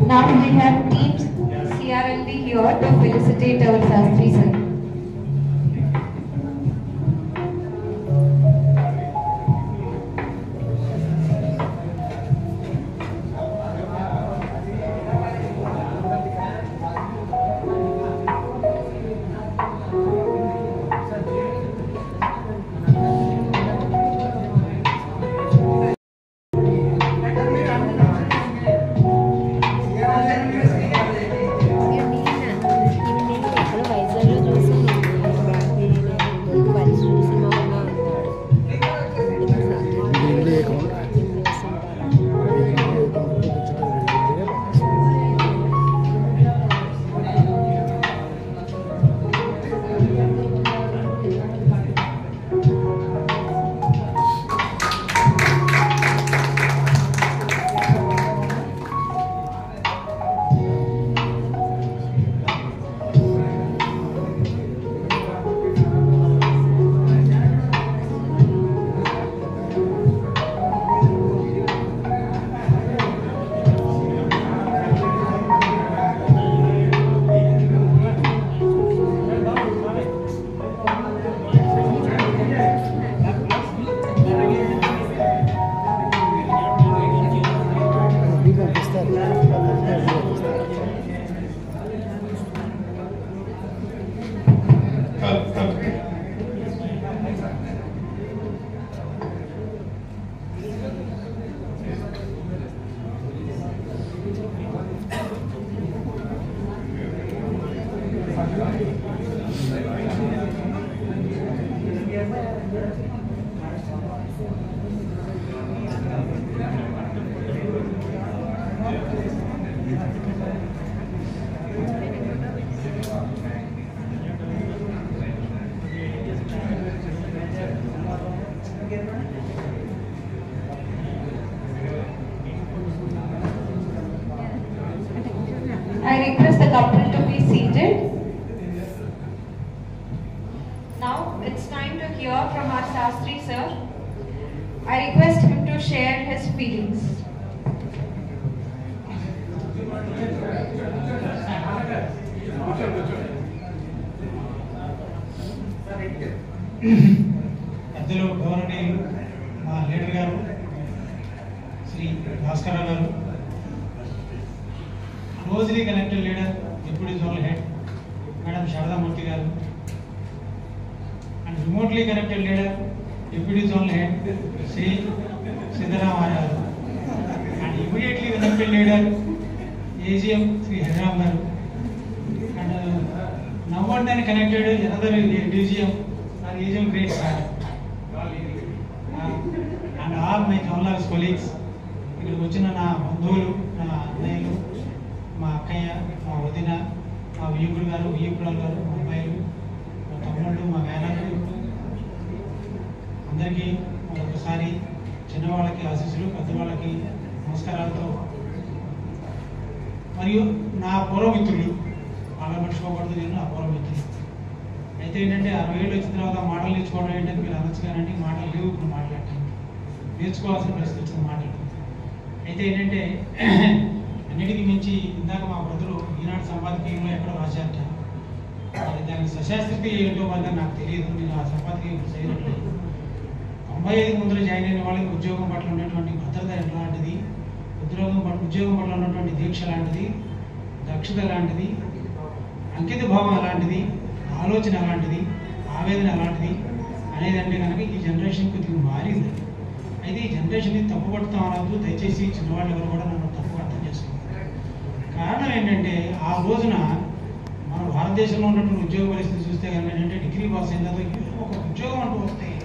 Now we have teams CRLD here to felicitate our Sastri sir. I request the couple to be seated. Now it's time to hear from our Shastri sir. I request him to share his feelings. పెద్దలు గౌరవనీయులు మా leader గారు Shri Bhaskararao garu, closely connected leader deputy zonal head madam Sharadamurthy garu, and remotely connected leader deputy zonal head Shri Siddaramaiah garu, and immediately connected leader AGM Shri Hariram garu, and నవ్వండి అని connected another DGM AGM great sir, and all my zonal office colleagues, ఇక్కడికి వచ్చిన నా బంధువులు, నా అన్నయ్యలు, మా అక్కయ్య, మా వదిన, మా వియ్యకుడు గారు, వియ్యకుడు గారు, మా అమ్మాయిలు, మా తమ్ముళ్ళు, మా మేనలు, అందరికీ ఒకసారి చిన్నవాళ్ళకి ఆశీస్సులు, పెద్దవాళ్ళకి నమస్కారాలతో, మరియు నా పూర్వమిత్రులు, వాళ్ళ మర్చిపోకూడదు, నేను నా పూర్వమిత్రులు. అయితే ఏంటంటే 60 ఏళ్ళు వచ్చిన తర్వాత మాటలు నేర్చుకోవడం ఏంటంటే మీరు అనొచ్చు కానండి, మాటలు లేవు ఇప్పుడు మాట్లాడటం, నేర్చుకోవాల్సిన పరిస్థితి వచ్చిన మాటలు. అయితే ఏంటంటే అన్నిటికీ మించి ఇందాక మా బ్రదరు ఈనాడు సంపాదకీయంలో ఎక్కడో రాశారట, మరి దానికి సశాస్త్రత ఏంటో వల్ల నాకు తెలియదు, నేను ఆ సంపాదకీయం చేయట్లేదు. 95 ముందర జాయిన్ అయిన వాళ్ళకి ఉద్యోగం పట్ల ఉన్నటువంటి భద్రత ఎలాంటిది, ఉద్యోగం పట్ల ఉన్నటువంటి దీక్ష లాంటిది, దక్షత లాంటిది, అంకిత భావం అలాంటిది, ఆలోచన అలాంటిది, ఆవేదన అలాంటిది అనేది అంటే కనుక ఈ జనరేషన్ కొద్దిగా మారింది. అయితే ఈ జనరేషన్ని తప్పుపడతాం అనద్దు, దయచేసి చిన్నవాళ్ళు ఎవరు కూడా నన్ను తప్పుగా అర్థం చేసుకుంటారు. కారణం ఏంటంటే ఆ రోజున మన భారతదేశంలో ఉన్నటువంటి ఉద్యోగ పరిస్థితి చూస్తే కనుక ఏంటంటే డిగ్రీ పాస్ అయిన తర్వాత ఒక ఉద్యోగం అంటూ వస్తాయి.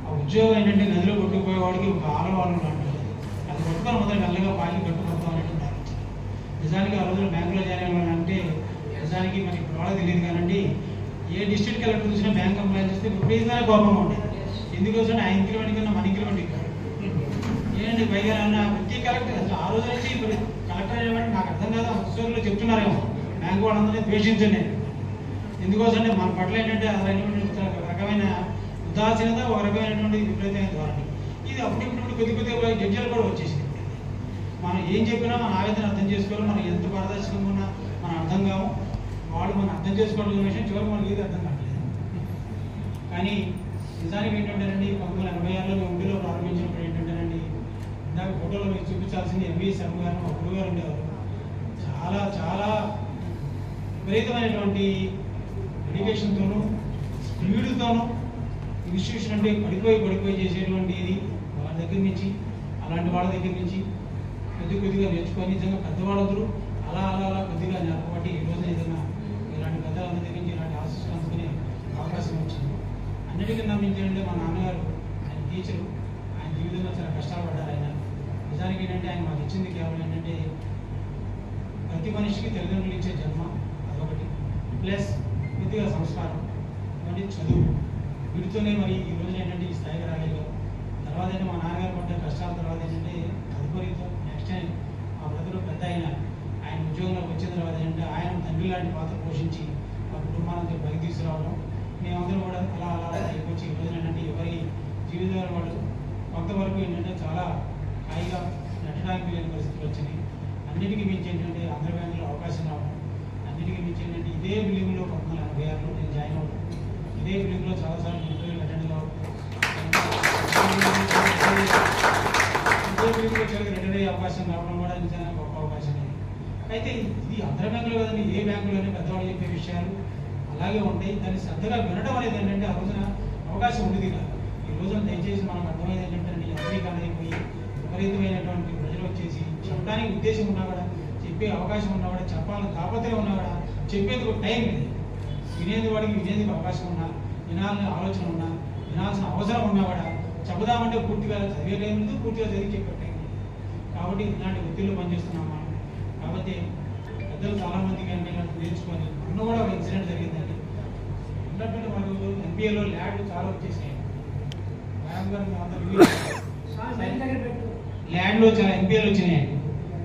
ఆ ఉద్యోగం ఏంటంటే నదిలో కొట్టుకుపోయేవాడికి ఒక ఆలవాళ్ళు లాంటిది, అది పట్టుకొని మొదలు మెల్లగా పాకి కట్టుకుంటాం అనేటువంటి ఆలోచన. నిజానికి ఆ రోజున బ్యాంకులో జాయిన్ అవ్వాలంటే నిజానికి మనకి ఇప్పుడు వాళ్ళకి తెలియదు కానండి, ఏ డిస్ట్రిక్ట్ కలెక్టర్ చూసినా బ్యాంక్ కంప్లైంట్ చేస్తే విపరీతమైన కోపంగా ఉండేది. ఎందుకోసం ఆ ఇంక్రిమెంట్ కన్నా మన ఇంక్రిమెంట్ ఇక్కడ ఏంటంటే పైగా అన్న ప్రతి కలెక్టర్ అసలు ఆ రోజు నుంచి ఇప్పుడు కలెక్టర్ అనేవాడు నాకు అర్థం కాదు, ఉద్యోగులు చెప్తున్నారేమో బ్యాంకు వాళ్ళందరినీ ద్వేషించండి. ఎందుకోసం అంటే మన పట్ల ఏంటంటే ఒక రకమైన ఉదాసీనత, ఒక రకమైనటువంటి విపరీతమైన ధోరణి. ఇది అప్పుడిప్పుడు కొద్దిగా జడ్జీలు కూడా వచ్చేసింది. మనం ఏం చెప్పినా మన ఆవేదన అర్థం చేసుకోవాలి, మనం ఎంత పారదర్శకంగా ఉన్నా మనం అర్థం కాము, వాళ్ళు మనం అర్థం చేసుకోవాల్సిన విషయం చివరికి మనకి ఏది అర్థం కావట్లేదు. కానీ నిజానికి ఏంటంటేనండి 1986లో మేము ఉండిలో ప్రారంభించినప్పుడు ఏంటంటేనండి, ఇందాక ఫోటోలో మీకు చూపించాల్సింది ఎంవీ శర్మ గారు, మా గురువు గారు ఉండేవారు. చాలా చాలా విపరీతమైనటువంటి డెడికేషన్తోనూ స్పీడ్తోనూ ఇన్స్టిట్యూషన్ అంటే పడిపోయి చేసేటువంటి ఇది వాళ్ళ దగ్గర నుంచి, అలాంటి వాళ్ళ దగ్గర నుంచి కొద్దిగా నేర్చుకొని నిజంగా పెద్దవాళ్ళందరూ అలా కొద్దిగా నేర్పబట్టి ఈ రోజున ఏదైనా ఇలాంటి పెద్దలందరి దగ్గర నుంచి ఇలాంటి ఆశీస్సులు అందుకునే అవకాశం వచ్చింది. అన్నిటికన్నా మించి మా నాన్నగారు, ఆయన టీచరు, ఆయన జీవితంలో చాలా కష్టాలు పడ్డారు. ఆయన నిజానికి ఏంటంటే ఆయన మాకు ఇచ్చింది కేవలం ఏంటంటే ప్రతి మనిషికి తల్లిదండ్రులు ఇచ్చే జన్మ అదొకటి, ప్లస్ కొద్దిగా సంస్కారం, అంటే చదువు. వీటితోనే మరి ఈ రోజున ఏంటంటే ఈ స్థాయికి రాగలిగారు. తర్వాత ఏంటంటే మా నాన్నగారు పడ్డ కష్టాల తర్వాత ఏంటంటే తదుపరితో నెక్స్ట్ టైం మా బ్రదరు పెద్ద ఆయన ఉద్యోగంలోకి వచ్చిన తర్వాత ఏంటంటే ఆయన తండ్రి లాంటి పాత్ర పోషించి మా కుటుంబాన్ని పైకి తీసుకురావడం, మేమందరం కూడా అలా అయిపోయి ఈ రోజున ఏంటంటే ఎవరి జీవితాలు వాళ్ళు కొంతవరకు ఏంటంటే చాలా హాయిగా నెట్టడానికి లేని పరిస్థితులు వచ్చినాయి. అన్నిటికీ మించి ఏంటంటే ఆంధ్ర బ్యాంకులో అవకాశం రావడం, అన్నిటికీ మించి ఏంటంటే ఇదే బిల్డింగ్లో 1986లో నేను జాయిన్ అవ్వడం, ఇదే బిల్డింగ్లో చాలాసార్లు ఇంటర్వ్యూలు అటెండ్ కావడం, ఇదే బిల్డింగ్లో చివరికి రిటైర్ అయ్యే అవకాశం రావడం కూడా నిజంగా గొప్ప అవకాశం. అయితే ఇది ఆంధ్ర బ్యాంకులో కదండి, ఏ బ్యాంకులోనే పెద్దవాళ్ళు చెప్పే విషయాలు అలాగే ఉంటాయి. దాన్ని శ్రద్ధగా వినడం అనేది ఏంటంటే ఆ రోజున అవకాశం ఉండేది కాదు. ఈ రోజున దయచేసి మనకు అర్థమైంది ఏంటంటే అమెరికాన్ అయిపోయి విపరీతమైనటువంటి ప్రజలు వచ్చేసి చెప్పడానికి ఉద్దేశం ఉన్నా కూడా, చెప్పే అవకాశం ఉన్నా కూడా, చెప్పాలని తాపత్రయం ఉన్నా కూడా చెప్పేందుకు టైం లేదు. వినేందుకు అవకాశం ఉన్నా, వినాలని ఆలోచన ఉన్నా, వినాల్సిన అవసరం ఉన్నా కూడా చెబుదామంటే పూర్తిగా చదివే టైం లేదు, పూర్తిగా చదివి చెప్పే టైం లేదు. కాబట్టి ఇలాంటి వృత్తిలో పనిచేస్తున్నాం మనం. కాబట్టి పెద్దలు చాలామందికి అంటే నేర్చుకొని మొన్న కూడా ఒక ఇన్సిడెంట్ జరిగిందండి. ఉన్నటువంటి మనకు ఎంబీఏలో ల్యాడ్లు చాలా వచ్చేసాయి. ల్యాండ్లో చాలా ఎంబీఏలు వచ్చినాయండి.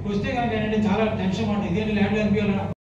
వస్తే కనుక ఏంటంటే చాలా టెన్షన్ మాట, ఇదేంటి ల్యాండ్ అనిపించాలి